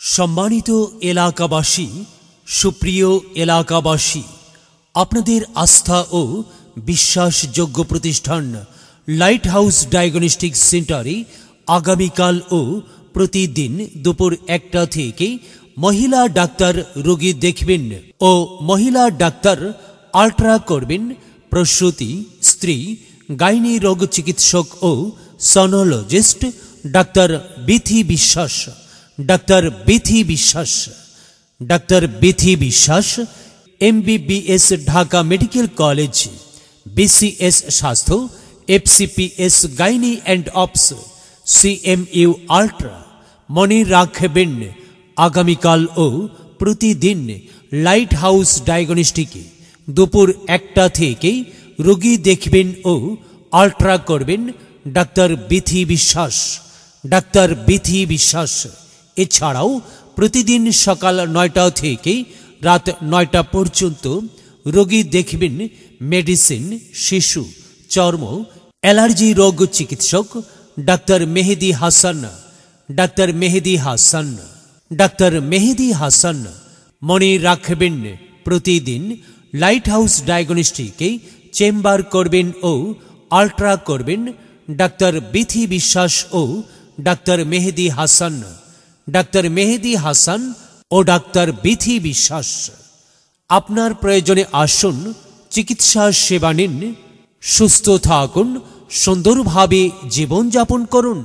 সম্মানিত এলাকাবাসী, সুপ্রিয় এলাকাবাসী, আপনাদের আস্থা ও বিশ্বাসযোগ্য প্রতিষ্ঠান লাইট হাউস ডায়াগনস্টিক সেন্টারে আগামীকাল ও প্রতিদিন দুপুর 1টা থেকে মহিলা ডাক্তার রোগী দেখবেন ও মহিলা ডাক্তার আল্ট্রা করবেন। প্রসূতি, স্ত্রী, গাইনি রোগ চিকিৎসক ও সনোলজিস্ট ডাক্তার বিথি বিশ্বাস, ডাক্তার বিথি বিশ্বাস, doctor Bithi Biswas, MBBS Dhaka medical college, BCS স্বাস্থ্য, FCPS gynae and obs, CMU ultra. মনে রাখবেন, আগামীকাল ও প্রতিদিন লাইট হাউস ডায়াগনস্টিকে দুপুর 1টা থেকে রোগী দেখবেন ও আল্ট্রা করবেন ডাক্তার বিথি বিশ্বাস, ডাক্তার বিথি বিশ্বাস। এছাড়াও প্রতিদিন সকাল 9টা থেকে রাত 9টা পর্যন্ত রোগী দেখবেন মেডিসিন, শিশু, চর্ম, অ্যালার্জি রোগ চিকিৎসক doctor Mehedi Hasan, doctor Mehedi Hasan, doctor Mehedi Hasan. মনে রাখবেন, প্রতিদিন লাইট হাউস ডায়াগনস্টিকে চেম্বার করবেন ও আল্ট্রা করবেন ডাক্তার বিথি বিশ্বাস ও ডাক্তার মেহেদি হাসান, ডাক্তার মেহেদি হাসান ও ডাক্তার বিথি বিশ্বাস। আপনার প্রয়োজনে আসুন, চিকিৎসা সেবা নিন, সুস্থ থাকুন, সুন্দরভাবে জীবনযাপন করুন।